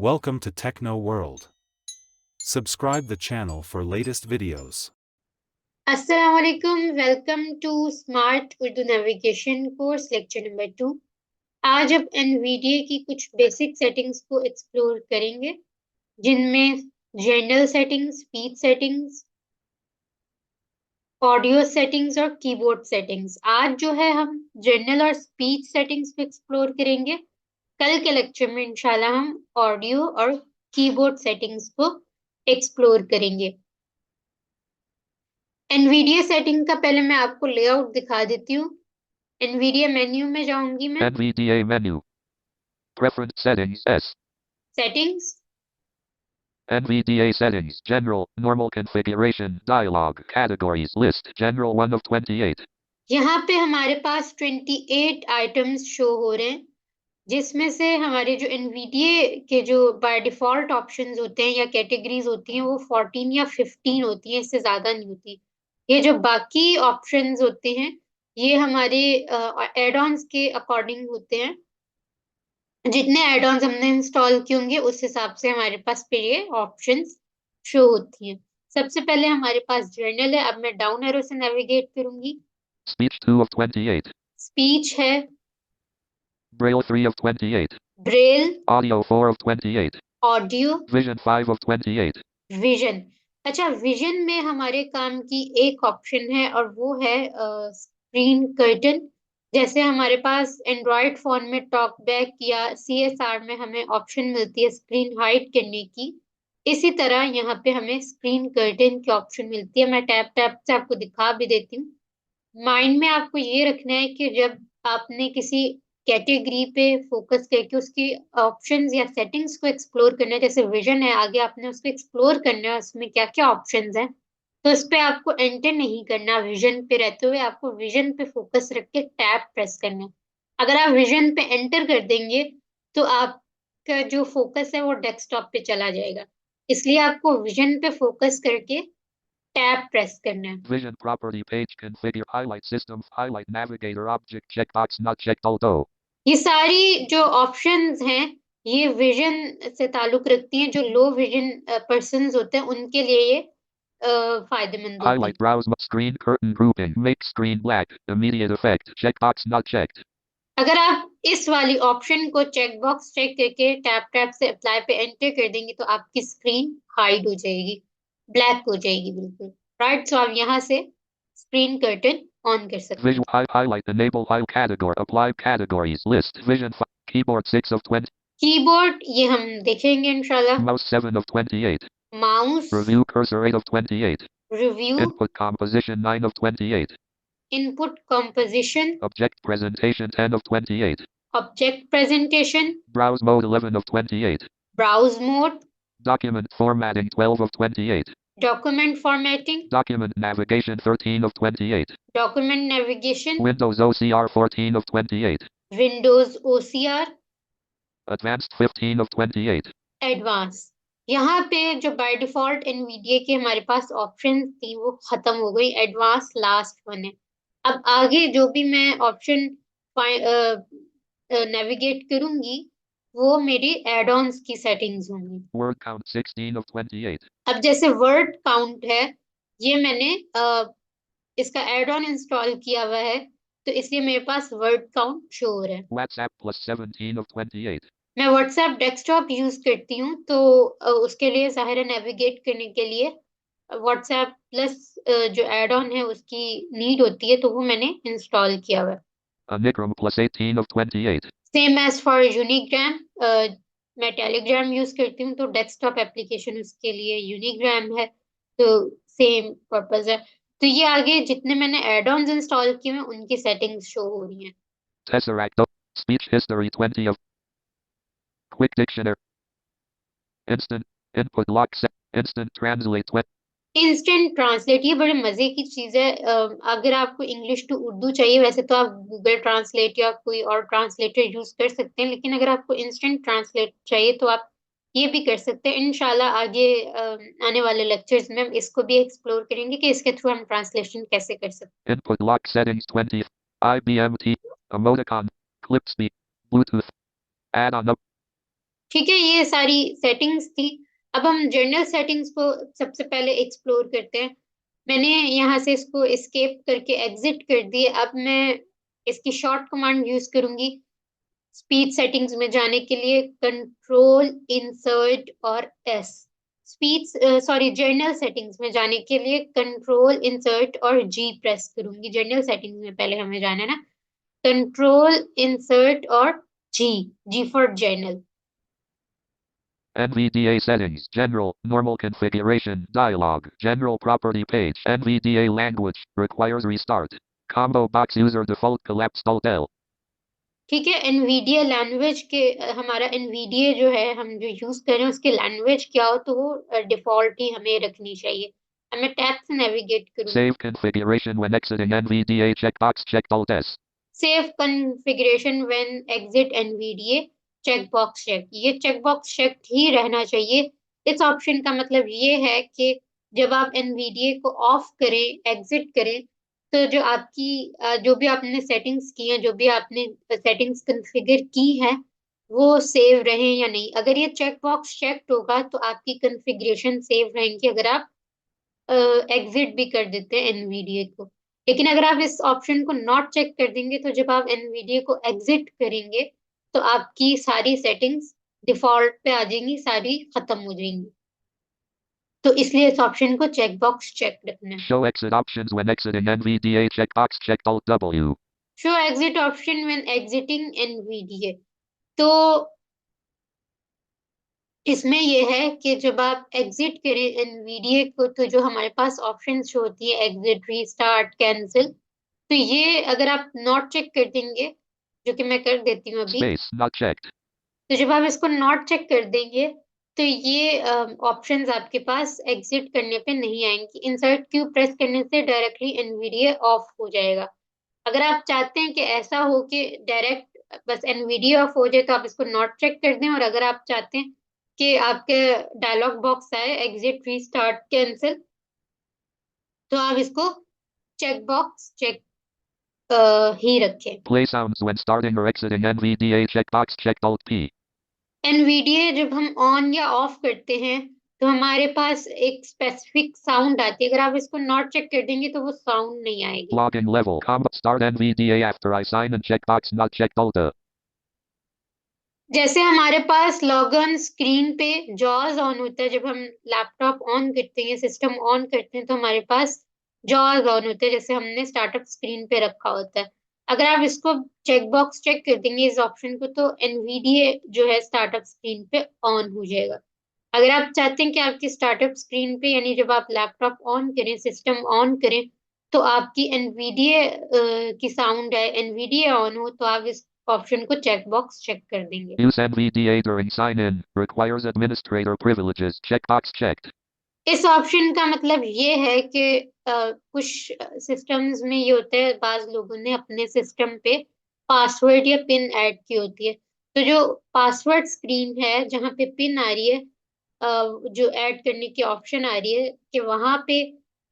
Welcome to Techno World. Subscribe the channel for latest videos. अस्सलाम वालेकुम, welcome to smart Urdu navigation course lecture number 2। आज अब NVDA की कुछ बेसिक सेटिंग्स को एक्सप्लोर करेंगे, जिनमें general settings, speech settings, audio settings और कीबोर्ड सेटिंग्स। आज जो है हम जनरल और स्पीच सेटिंग्स को एक्सप्लोर करेंगे। कल के लेक्चर में इंशाल्लाह हम ऑडियो और कीबोर्ड सेटिंग्स को एक्सप्लोर करेंगे। NVDA सेटिंग का पहले मैं आपको लेआउट दिखा देती हूँ। NVDA मेन्यू में जाऊंगी मैं। NVDA menu. Preference settings S. Settings, NVDA settings. General. Normal configuration. Dialog. Categories. List. General 1 of 28. यहाँ पे हमारे पास 28 आइटम्स शो हो रहे हैं, जिसमें से हमारे जो NVDA के जो बाय डिफॉल्ट ऑप्शंस होते हैं या कैटेगरीज होती हैं वो 14 या 15 होती हैं, इससे ज्यादा नहीं होती। ये जो बाकी ऑप्शंस होते हैं ये हमारे एड ऑन्स के अकॉर्डिंग होते हैं। जितने एड ऑन्स हमने इंस्टॉल किए होंगे उस हिसाब से हमारे पास पे ये ऑप्शंस शो होती हैं। सबसे पहले हमारे पास जर्नल है। अब मैं डाउन एरो से नेविगेट करूंगी। Speech 2 of 28. स्पीच है, Braille 3 of 28. Braille, Audio 4 of 28. Audio, Vision 5 of 28. Vision. अच्छा, विजन में हमारे काम की एक ऑप्शन है और वो है स्क्रीन कर्टन। जैसे हमारे पास एंड्रॉयड फोन में टॉक बैक या CSR में हमें ऑप्शन मिलती है स्क्रीन हाइड करने की, इसी तरह यहाँ पे हमें स्क्रीन कर्टन की ऑप्शन मिलती है। मैं टैप टैप से आपको दिखा भी देती हूँ। माइंड में आपको ये रखना है कि जब आपने किसी कैटेगरी पे फोकस करके उसकी ऑप्शंस या सेटिंग्स को एक्सप्लोर करना है, जैसे विजन है, आगे आपने उसको एक्सप्लोर करना है, उसमें क्या क्या ऑप्शंस हैं, तो उस पे आपको एंटर नहीं करना। विजन पे रहते हुए आपको विजन पे फोकस रख के टैब प्रेस करना है। अगर आप विजन पे एंटर कर देंगे तो आपका जो फोकस है वो डेस्कटॉप पे चला जाएगा, इसलिए आपको विजन पे फोकस करके टैब प्रेस करना है। Vision property page configure. Highlight system. Highlight navigator object. Checkbox not checked. Although. ये सारी जो ऑप्शंस हैं ये विजन से ताल्लुक रखती हैं। जो लो विजन पर्सन्स होते हैं उनके लिए ये फायदेमंद होती Highlight हैं। browse screen curtain grouping. Make screen black. Immediate effect. Checkbox not checked. अगर आप इस वाली ऑप्शन को चेक बॉक्स चेक करके टैप टैप से अप्लाई पे एंटर कर देंगे तो आपकी स्क्रीन हाइड हो जाएगी, ब्लैक हो जाएगी बिल्कुल। राइट, सो आप यहाँ से स्क्रीन कर्टन ऑन कर सकते हैं। Visual highlight enable file category. Apply categories. List. Vision 5. Keyboard 6 of 20. Keyboard ये हम देखेंगे इंशाल्लाह। Mouse 7 of 28. Mouse, Review cursor 8 of 28. Review, Input composition 9 of 28. Input composition, Object presentation 10 of 28. Object presentation, Browse mode 11 of 28. Browse mode, Document formatting 12 of 28. Document formatting, Document navigation 13 of 28. Document navigation, Windows OCR 14 of 28. Windows OCR, Advanced 15 of 28. Advance. यहाँ पे जो by default NVDA के हमारे पास option थी वो खत्म हो गई, एडवांस लास्ट वन है। अब आगे जो भी मैं ऑप्शन नेविगेट करूंगी वो मेरी एड ऑन्स की सेटिंग्स होंगी। Word count 16 of 28. अब जैसे वर्ड काउंट है, ये मैंने इसका एड ऑन इंस्टॉल किया हुआ है तो इसलिए मेरे पास वर्ड काउंट शो हो रहा है। WhatsApp plus 17 of 28. मैं व्हाट्सएप डेस्कटॉप यूज करती हूँ तो उसके लिए जाहिर है नेविगेट करने के लिए व्हाट्सएप प्लस जो एड ऑन है उसकी नीड होती है, तो वो मैंने इंस्टॉल किया हुआ है। Anigram plus 18 of 28. Same as for unigram, मैं टेलीग्राम यूज करती हूँ तो डेस्कटॉप एप्लीकेशन उसके लिए यूनिग्राम है, तो सेम पर्पज है। तो ये आगे जितने मैंने एड ऑन्स इंस्टॉल किए हैं उनकी सेटिंग्स शो हो रही हैं। Tesseract. Speech history 20 of. Quick dictionary. Instant. Input lock set. Instant translate 20. Instant translate ये बड़े मजे की चीज है। अगर आपको इंग्लिश टू उर्दू चाहिए वैसे तो आप गूगल ट्रांसलेट या कोई और ट्रांसलेटर यूज कर सकते हैं, लेकिन अगर आपको इंस्टेंट ट्रांसलेट चाहिए तो आप ये भी कर सकते हैं। इंशाल्लाह आगे आने वाले लेक्चर्स में हम इसको भी एक्सप्लोर करेंगे कि इसके थ्रू हम ट्रांसलेशन कैसे कर सकते Input lock settings 20. IBM T. Emoticon. Clip speed. Bluetooth. Add on up. ठीक है, ये सारी सेटिंग्स थी। अब हम जनरल सेटिंग्स को सबसे पहले एक्सप्लोर करते हैं। मैंने यहाँ से इसको एस्केप करके एग्जिट कर दिए। अब मैं इसकी शॉर्ट कमांड यूज करूंगी स्पीच सेटिंग्स में जाने के लिए, कंट्रोल इंसर्ट और S. Speech sorry general settings में जाने के लिए कंट्रोल इंसर्ट और जी प्रेस करूंगी। जनरल सेटिंग्स में पहले हमें जाना है ना, कंट्रोल इंसर्ट और G, G for general. NVDA settings. General. Normal configuration. Dialog. General property page. NVDA language. Requires restart. Combo box user default collapsed alt L. ठीक है, एनवीडिया लैंग्वेज के हमारा एनवीडिया जो है हम जो यूज कर रहे हैं उसके लैंग्वेज क्या हो, तो वो डिफॉल्ट ही हमें रखनी चाहिए। अब मैं टैब से नेविगेट करूंगी। Save configuration when exiting NVDA checkbox checked alt S. Save configuration when exit NVDA checkbox check, ये चेकबॉक्स चेक ही रहना चाहिए। इस ऑप्शन का मतलब ये है कि जब आप एनवीडीए को ऑफ करें, एग्जिट करें, तो जो आपकी जो भी आपने सेटिंग्स की हैं, जो भी आपने सेटिंग्स कॉन्फ़िगर की हैं, वो सेव रहें या नहीं। अगर ये चेकबॉक्स चेक्ड होगा तो आपकी कॉन्फ़िगरेशन सेव रहेंगी, अगर आप एग्जिट भी कर देते हैं एनवीडीए को। लेकिन अगर आप इस ऑप्शन को नॉट चेक कर देंगे तो जब आप एनवीडीए को एग्जिट करेंगे तो आपकी सारी सेटिंग्स डिफॉल्ट पे आ जाएंगी, सारी खत्म हो जाएंगी। तो इसलिए इस ऑप्शन को चेकबॉक्स चेक रखना है। Show exit options when exiting NVDA checkbox checked alt W. Show exit option when exiting NVDA, तो इसमें यह है कि जब आप एग्जिट करें एनवीडीए को तो जो हमारे पास ऑप्शंस शो होती है एग्जिट, रीस्टार्ट, कैंसिल, तो ये अगर आप नॉट चेक कर देंगे, जो कि मैं कर देती हूँ अभी, Space. Not checked. तो जब आप इसको नॉट चेक कर देंगे तो ये ऑप्शंस आपके पास एग्जिट करने पे नहीं आएंगी। इंसर्ट क्यू प्रेस करने से डायरेक्टली एनवीडीए ऑफ हो जाएगा। अगर आप चाहते हैं कि ऐसा हो कि डायरेक्ट बस एनवीडीए ऑफ हो जाए तो आप इसको नॉट चेक कर दें, और अगर आप चाहते हैं कि आपके डायलॉग बॉक्स आए एग्जिट, रीस्टार्ट, कैंसिल, तो आप इसको चेक बॉक्स चेक ही रखें। Play sounds when starting or exiting NVDA checkbox checked alt P. NVDA जब हम ऑन या ऑफ करते हैं तो हमारे पास एक स्पेसिफिक साउंड आती है, अगर आप इसको नॉट चेक कर देंगे तो वो साउंड नहीं आएगी। Logging level. Start NVDA after I sign and checkbox not checked alt A. जैसे हमारे पास लॉगन स्क्रीन पे जॉज ऑन होता है, जब हम लैपटॉप ऑन करते हैं, सिस्टम ऑन करते हैं, तो हमारे पास जॉज ऑन होते हैं, जैसे हमने स्टार्टअप स्क्रीन पे रखा होता है। अगर आप इसको चेकबॉक्स चेक कर देंगे इस ऑप्शन को तो एनवीडीए जो है स्टार्टअप स्क्रीन पे ऑन हो जाएगा। अगर आप चाहते हैं कि आपकी स्टार्टअप स्क्रीन पे, यानी जब आप लैपटॉप ऑन करें, सिस्टम ऑन करें, तो आपकी एनवीडीए की साउंड है, एनवीडीए ऑन हो, तो आप इस ऑप्शन को चेकबॉक्स चेक कर देंगे। Use NVDA during sign-in. Requires administrator privileges. Checkbox checked. इस ऑप्शन का मतलब ये है कि कुछ सिस्टम्स में ये होता है, बाज लोगों ने अपने सिस्टम पे पासवर्ड या पिन ऐड की होती है, तो जो पासवर्ड स्क्रीन है जहाँ पे पिन आ रही है, जो ऐड करने की ऑप्शन आ रही है, कि वहां पे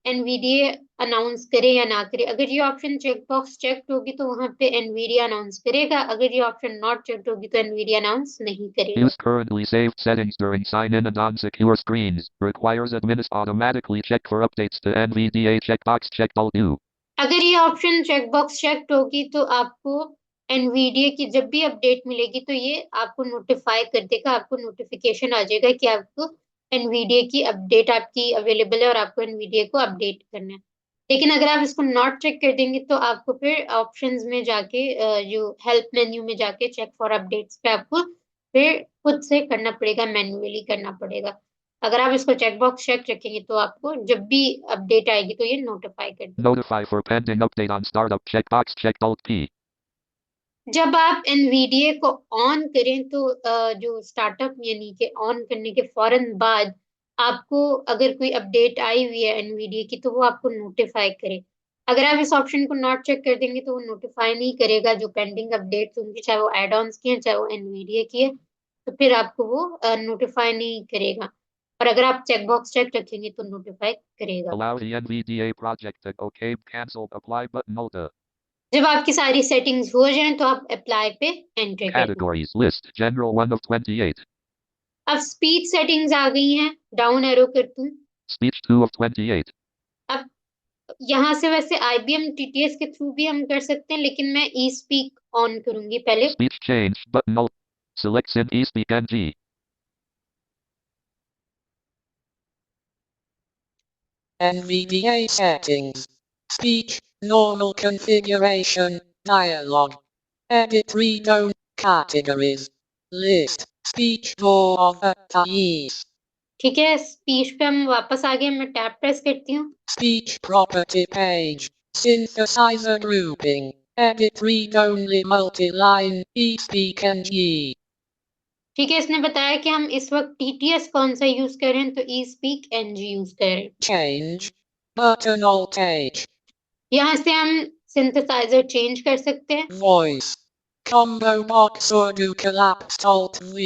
एनवीडीए अनाउंस करे या ना करे। अगर ये ऑप्शन चेकबॉक्स चेक्ड होगी तो वहां पे एनवीडीए अनाउंस करेगा, अगर ये ऑप्शन नॉट चेक्ड होगी तो एनवीडीए अनाउंस नहीं करेगा। Use currently saved settings during sign-in and on secure screens. Requires automatically check for updates to NVDA checkbox checked alt U. अगर ये ऑप्शन चेकबॉक्स चेक्ड होगी तो आपको एनवीडीए की जब भी अपडेट मिलेगी तो ये आपको नोटिफाई कर देगा, आपको नोटिफिकेशन आ जाएगा कि आपको एनवीडीए की अपडेट आपकी अवेलेबल है और आपको एनवीडीए को अपडेट करना है। लेकिन अगर आप इसको नॉट चेक कर देंगे तो आपको फिर ऑप्शंस में जाके जो हेल्प मेन्यू में जाके चेक फॉर अपडेट्स पे आपको फिर खुद से करना पड़ेगा, मैन्युअली करना पड़ेगा। अगर आप इसको चेकबॉक्स चेक रखेंगे तो आपको जब भी अपडेट आएगी तो ये नोटिफाई कर देगा। Notify for pending update on startup checkbox checked alt P. जब आप एनवीडीए को ऑन करें तो जो स्टार्टअप यानी कि ऑन करने के फौरन बाद आपको अगर कोई अपडेट आई हुई है एनवीडीए की तो वो आपको नोटिफाई करे। अगर आप इस ऑप्शन को नॉट चेक कर देंगे तो वो नोटिफाई नहीं करेगा जो पेंडिंग अपडेट्स होंगी, चाहे वो एड ऑन्स की है चाहे वो एनवीडीए की है, तो फिर आपको वो नोटिफाई नहीं करेगा। और अगर आप चेकबॉक्स चेक रखेंगे तो नोटिफाई करेगा। Allow the NVDA project to OK cancel apply button alt A. जब आपकी सारी सेटिंग्स हो जाएं तो आप अप्लाई पे एंटर कर दें। Categories list general 1 of 28. अब स्पीच सेटिंग्स आ गई हैं, डाउन एरो करती हूँ। Speech 2 of 28. अब यहाँ से वैसे IBM TTS के थ्रू भी हम कर सकते हैं, लेकिन मैं ई स्पीक ऑन करूंगी पहले। Speech change button alt. Select Send eSpeak NG. NVDA settings. Speech, normal configuration, dialog. Edit read-only categories. List, speech of keys. ठीक है, स्पीच पे हम वापस आ गए, मैं टैब प्रेस करती हूँ। Speech property page. Synthesizer grouping. Edit read-only multi-line, eSpeak NG. ठीक है, इसने बताया कि हम इस वक्त TTS कौन सा यूज करें, तो ई स्पीक NG यूज करें। Change. Button alt H. यहाँ से हम सिंथेसाइजर चेंज कर सकते हैं। Voice. Combo box Urdu collapsed alt V.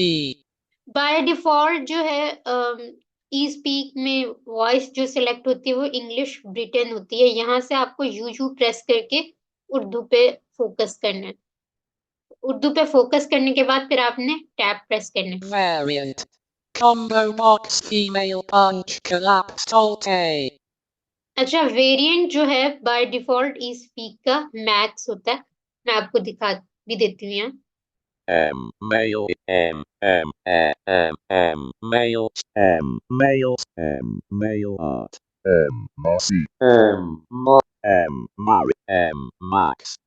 By default जो है ई स्पीक में वॉइस जो सिलेक्ट होती है वो इंग्लिश ब्रिटेन होती है। यहाँ से आपको यू प्रेस करके उर्दू पे फोकस करना है। उर्दू पे फोकस करने के बाद फिर आपने टैब प्रेस करना है। Variant. Combo box female punch collapsed alt A. अच्छा, वेरिएंट जो है बाय डिफॉल्ट ई स्पीक का मैक्स होता है। मैं आपको दिखा भी देती हूँ यहाँ। male male art Mossy Mari Max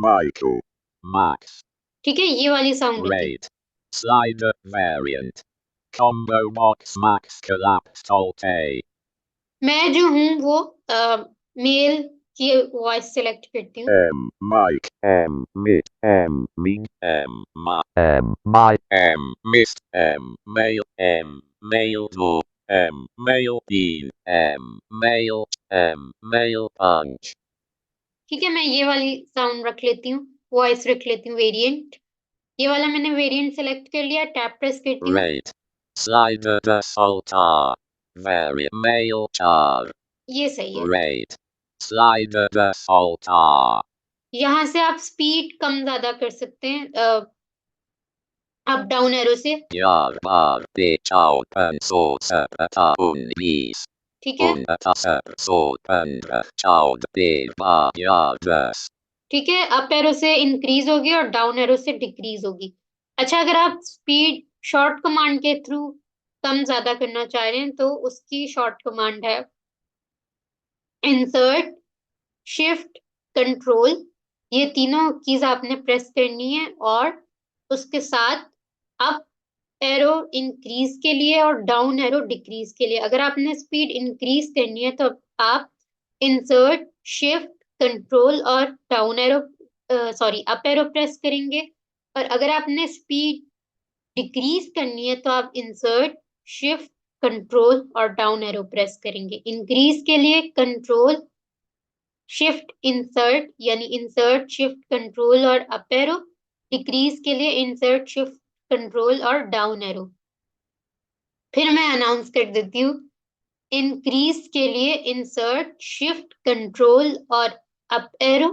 Michael Max ठीक है, ये वाली साउंड होती है। rate slider variant combo box max collapsed alt A मैं जो हूँ वो मेल की वॉइस सिलेक्ट करती हूँ। Mike mid Ming ma my mist male male do male bean male male punch ठीक है, मैं ये वाली साउंड रख लेती हूँ, वॉइस रख लेती हूँ वेरिएंट। ये वाला मैंने वेरिएंट सेलेक्ट कर लिया, टैब प्रेस करती हूँ। rate slider default R variant male char ये सही है। rate slider default R यहाँ से आप स्पीड कम ज्यादा कर सकते हैं अप डाउन एरो से। Yar bar de chao pen so sepata bis ठीक है, ata sep so pen chao de ba yardes ठीक है, अप एरो से इंक्रीज होगी और डाउन एरो से डिक्रीज होगी। अच्छा, अगर आप स्पीड शॉर्ट कमांड के थ्रू कम ज्यादा करना चाह रहे हैं तो उसकी शॉर्ट कमांड है इंसर्ट शिफ्ट कंट्रोल। ये तीनों कीज आपने प्रेस करनी है और उसके साथ अप एरो इंक्रीज के लिए और डाउन एरो डिक्रीज के लिए। अगर आपने स्पीड इंक्रीज करनी है तो आप इंसर्ट शिफ्ट कंट्रोल और down arrow sorry up arrow press करेंगे। और अगर आपने स्पीड डिक्रीज करनी है तो आप इंसर्ट शिफ्ट कंट्रोल और डाउन एरो प्रेस करेंगे। इंक्रीज के लिए कंट्रोल शिफ्ट इंसर्ट यानी इंसर्ट शिफ्ट कंट्रोल और अप एरो। डिक्रीज के लिए इंसर्ट शिफ्ट कंट्रोल और डाउन एरो। फिर मैं अनाउंस कर देती हूँ, इंक्रीज के लिए इंसर्ट शिफ्ट कंट्रोल और अप एरो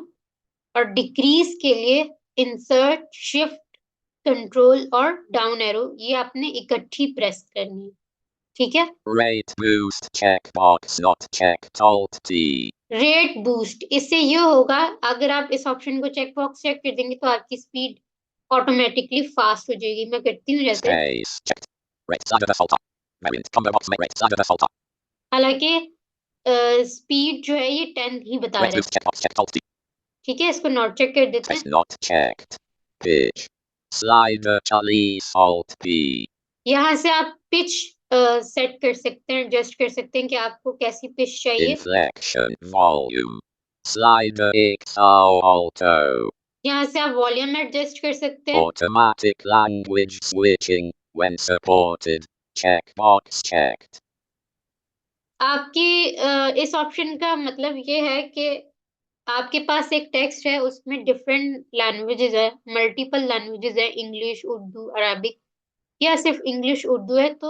और डिक्रीज के लिए इंसर्ट शिफ्ट कंट्रोल और डाउन एरो। ये आपने इकट्ठी प्रेस करनी है, ठीक है। rate boost checkbox not checked alt T rate boost, इससे ये होगा अगर आप इस ऑप्शन को चेक बॉक्स चेक कर देंगे तो आपकी स्पीड ऑटोमेटिकली फास्ट हो जाएगी। मैं करती हूँ जैसे, space checked rate slider default R variant combo box rate slider default R हालांकि स्पीड जो है ये 10 ही बता rate रहा है। boost checkbox checked alt T ठीक है, इसको नॉट चेक कर देते space हैं। not checked pitch slider chalice alt P यहाँ से आप पिच सेट कर सकते हैं, एडजस्ट कर सकते हैं कि आपको कैसी पिच चाहिए। inflection volume slider XO alto यहाँ से आप वॉल्यूम एडजस्ट कर सकते हैं। automatic language switching when supported checkbox checked आपकी इस ऑप्शन का मतलब ये है कि आपके पास एक टेक्स्ट है, उसमें डिफरेंट लैंग्वेजेस है, मल्टीपल लैंग्वेजेस है, इंग्लिश उर्दू अरबिक या सिर्फ इंग्लिश उर्दू है। तो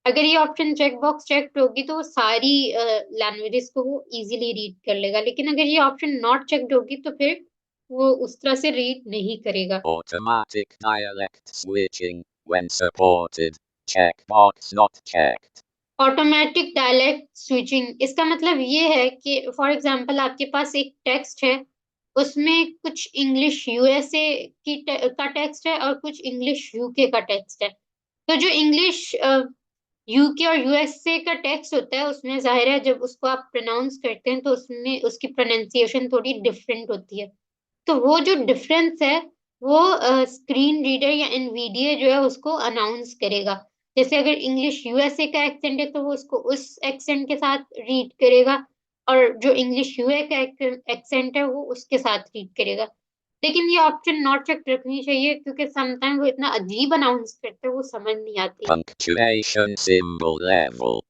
अगर ये ऑप्शन चेक बॉक्स चेक्ड होगी तो वो सारी लैंग्वेजेस को वो इजीली रीड कर लेगा। लेकिन अगर ये ऑप्शन नॉट चेक्ड होगी तो फिर वो उस तरह से रीड नहीं करेगा। automatic dialect switching when supported checkbox not checked. Automatic dialect switching, इसका मतलब ये है कि फॉर एग्जांपल आपके पास एक टेक्स्ट है, उसमें कुछ इंग्लिश यूएसए का टेक्स्ट है और कुछ इंग्लिश यूके का टेक्स्ट है। तो जो इंग्लिश यूके और यूएसए का टेक्स्ट होता है उसमें जाहिर है जब उसको आप प्रोनाउंस करते हैं तो उसमें उसकी प्रोनाउंसिएशन थोड़ी डिफरेंट होती है। तो वो जो डिफरेंस है वो स्क्रीन रीडर या एनवीडीए जो है उसको अनाउंस करेगा। जैसे अगर इंग्लिश यूएसए का एक्सेंट है तो वो उसको उस एक्सेंट के साथ रीड करेगा, और जो इंग्लिश यूए का एक्सेंट है वो उसके साथ रीड करेगा। लेकिन ये ऑप्शन नॉट चेक रखनी चाहिए क्योंकि समटाइम वो इतना अजीब अनाउंस करते हैं वो समझ नहीं आती। Punctuation symbol level.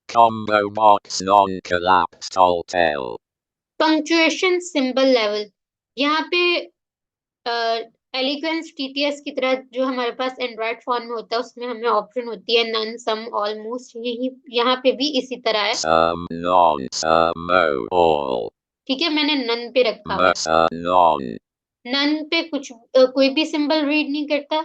Combo box non-collapsed alt L. Punctuation symbol level, यहाँ पे एलिक्वेंस टीटीएस की तरह जो हमारे पास एंड्रॉइड फोन में होता है उसमें हमें ऑप्शन होती है नन, सम, ऑलमोस्ट, यही यहाँ पे भी इसी तरह है। Some, non, some, all. ठीक है, मैंने नन पे रखा हुआ है। Non. नन पे कुछ कोई भी सिंबल रीड नहीं करता।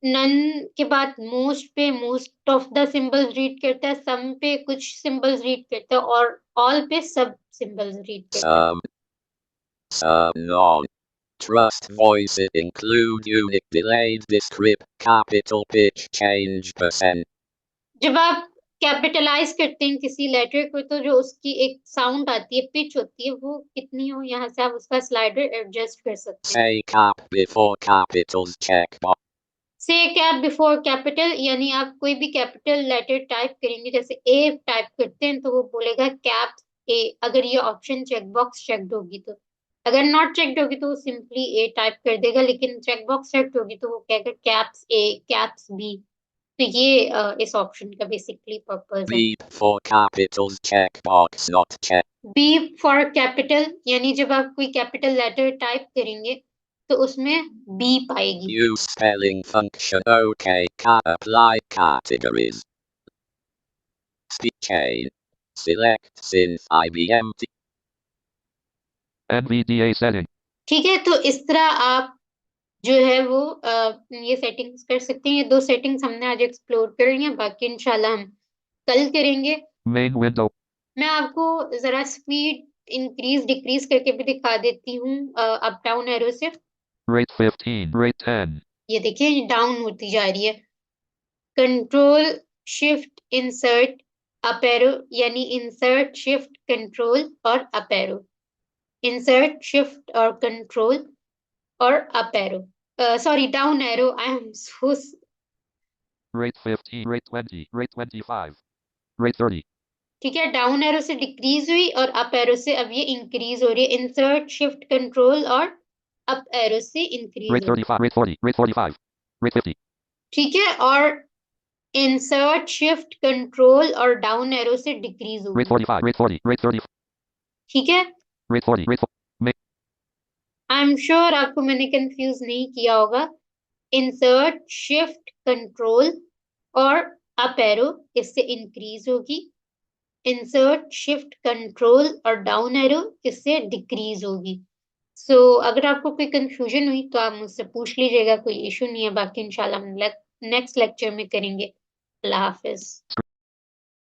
नन के बाद मोस्ट पे most of the symbols read करता है, सम पे कुछ सिंबल्स रीड करता है और ऑल पे सब सिंबल्स रीड करता है। Some, non. Trust voices include unit delayed descript capital pitch change percent. जब आप कैपिटलाइज करते हैं किसी लेटर को तो जो उसकी एक साउंड आती है, पिच होती है, वो कितनी हो यहाँ से आप उसका स्लाइडर एडजस्ट कर सकते हैं। Say cap before capitals checkbox. से कैप बिफोर कैपिटल, यानी आप कोई भी कैपिटल लेटर टाइप करेंगे, जैसे ए टाइप करते हैं तो वो बोलेगा कैप ए, अगर ये ऑप्शन चेकबॉक्स चेक्ड होगी तो। अगर नॉट चेक्ड होगी तो वो सिंपली ए टाइप कर देगा, लेकिन चेकबॉक्स चेक्ड होगी तो वो कहेगा कैप्स ए, कैप्स बी। तो ये इस ऑप्शन का बेसिकली पर्पस है। Beep for capitals checkbox not checked. B for capital, यानी जब आप कोई कैपिटल लेटर टाइप करेंगे तो उसमें बीप आएगी। Use spelling function OK. Apply categories. Speak chain. Select synth IBM. NVDA setting. ठीक है, तो इस तरह आप जो है वो ये सेटिंग्स कर सकते हैं। ये दो सेटिंग्स हमने आज एक्सप्लोर कर रही हैं, बाकी इंशाल्लाह हम कल करेंगे। Main window. मैं आपको जरा स्पीड इंक्रीज डिक्रीज करके भी दिखा देती हूँ अप डाउन एरो से। Rate 15. Rate 10. ये देखिए ये डाउन होती जा रही है। Control shift insert up arrow, यानी इंसर्ट शिफ्ट कंट्रोल और अप एरो, इंसर्ट शिफ्ट और कंट्रोल और up arrow, sorry down arrow, I am so. Rate 15. Rate 20. Rate 25. Rate 30. ठीक है, डाउन एरो से डिक्रीज हुई और अप एरो से अब ये इंक्रीज हो रही है। इंसर्ट शिफ्ट कंट्रोल और अप एरो से इंक्रीज Rate हो रही 35. Rate 40. Rate 45. Rate 50. है। ठीक है, और इंसर्ट शिफ्ट कंट्रोल और डाउन एरो से डिक्रीज Rate होगी। 45. Rate 40. Rate 30. ठीक है, Rate 40. Rate 40. I am sure आपको मैंने कंफ्यूज नहीं किया होगा। इंसर्ट शिफ्ट कंट्रोल और अप एरो इससे इंक्रीज होगी, इंसर्ट शिफ्ट कंट्रोल और डाउन एरो इससे डिक्रीज होगी। सो अगर आपको कोई कंफ्यूजन हुई तो आप मुझसे पूछ लीजिएगा, कोई इशू नहीं है। बाकी इंशाल्लाह हम नेक्स्ट लेक्चर में करेंगे। अल्लाह हाफिज।